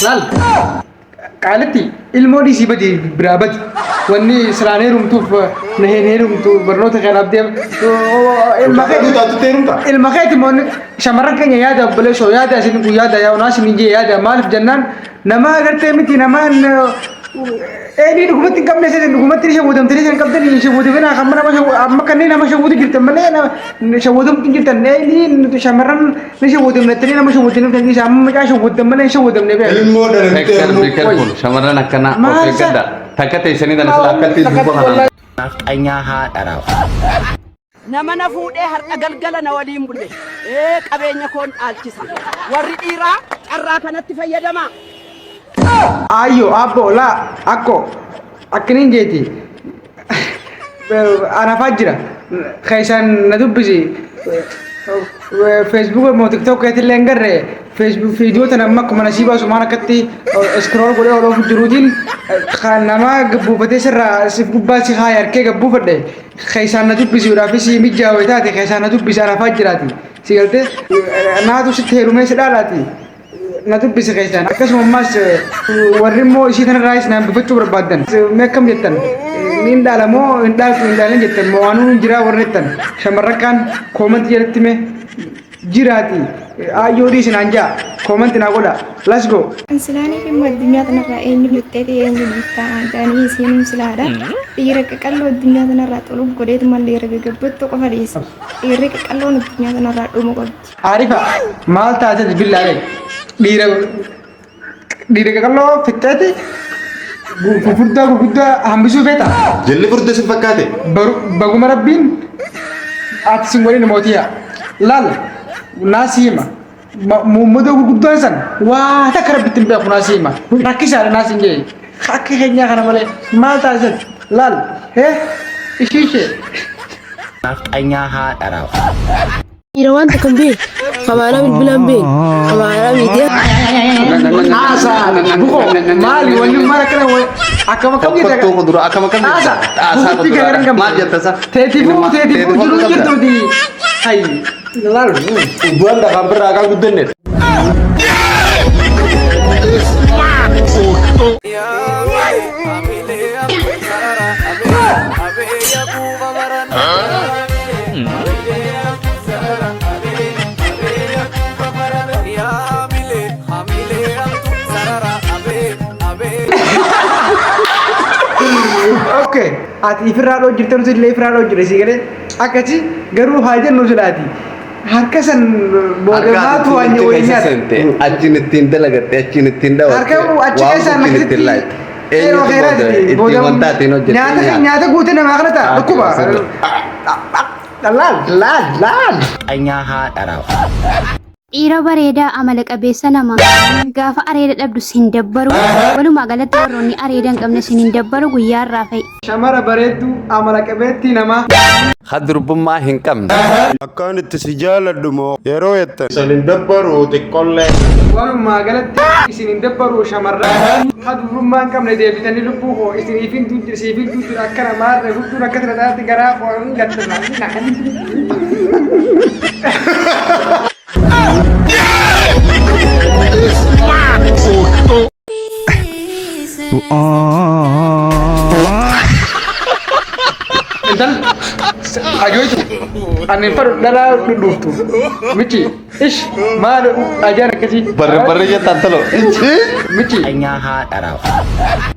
Lal, kaalatti ilmoon isii badi biraa badi wanni siraanee rumtuuf naheenee rumtu barnoota kanaaf deema ilma keeti moonni shamarran keenya yaada obboleessoo yaada isin kun yaada yaa'unaa isin jee yaada maaliif jennaan nama agartee miti namaan Ini dukumatti hin qabne isin dukumatti ishee wuudamtanii isin qabdan ishee wuudamina kan nama amma kanneen nama ishee wuudu jirtan malee ishee wuudamtu jirtan nuti shamarran ishee wuudamnettanii nama ishee wuudamne ishee amma mucaa ishee wuudam malee ishee wuudamne beekan shamarran akkana of eeggadha takka teessanii dana sila akkatti dubbatan nafxanyaa haadhaadhaaf. Nama na fuudhee har'a galgala na waliin bulle qabeenya koon dhaalchisa warri dhiiraa carraa kanatti fayyadamaa. Ayo, apa lah? Aku akhirnya jadi. Anak Fajra, kaisan nadu bisi. Facebook mau TikTok kayak lengger deh. Facebook video tanam mak mana sih bahasa mana kati scroll boleh orang jurudin. Kan nama gebu pete serra si gubba si hayar ke gebu pede. Kaisan nadu bisi udah bisi mijau itu hati kaisan nadu bisi Anak Fajra hati. Sialte, nah tu si terumnya sedar hati. Natu bisa kaisan. Akkasuma ammas warri immoo ishii tana raayis naan bifachuu barbaadan meekkam jettan indhaala moo indhaalan jettan moo waanuu jira warri jettan shamarran kaan koomanti jalatti mee jiraati ayyoo dhiisin anjaa koomanti naa godha let's go. Silaanii fi addunyaa tanarraa eenyu luttee eenyu bittaa aadaanii isiin silaadha. Dhiira qaqalloo addunyaa tanarraa xuluuf godheetuma dhiira gagabbattu qofa dhiisa. Dhiirri qaqalloon addunyaa tanarraa dhumu qabdi. Arifa maal taatee billaalee Diri kalau fitati gurguddaa hambisuu feeta. Jalli furda si fakkaate. Baguma rabbiin ati sin waliin mootiyaa. Laal naasima mummudoo gurguddaan san waa takka rabbitti hin beeku naasima. Rakkisaadha naasin jee. Akka keenyaa kana malee maal taasisan laal ishee. Nafxanyaa haadhaadhaaf. Irawan takkan be, kamana bilang be, kamana media. Asa, buko, mali, wali mana kena wali. Akam kita. Foto dulu, akam kita. Asa dulu. Mal jatuh sa. Tetipu juru juru di. Hai, lalu. Buan dah hampir agak gede nih. Oke, ati Firado jirtan tu le Firado jiresi kene. Akachi garu hajar nusulati. Harkasan bodoh matu hanya wajah. Aci netinda lagi, aci netinda. Harkamu aci kesan nakiti. Ero khairati. Bodoh. Nyata gute nama kana ta. Aku ba. Lal. Nafxanyaa haadhaadhaaf. Dhiira bareedaa amala qabeessa nama gaafa areeda dhabdu sin dabbaru walumaa galatti warroonni areeda hin qabne sin dabbaru guyyaa irraa fa'i. Shamara bareeddu amala qabeetti nama. Hadrubbummaa hin qabne. Akkaan itti si jaaladhu moo yeroo jettan isin hin dabbaru xiqqollee. Walumaa galatti isin hin dabbaru shamarran hadrubbummaa hin qabne deebitanii lubbuu koo isiniifin duudu akkana maarree gudduun akka tirataatti garaa koo hin gaddana. Entar ajo itu aneh per darah duduk Michi ish mana ajar kasih Bareng-barengnya tante lo. Michi Nafxanyaa haadhaadhaaf.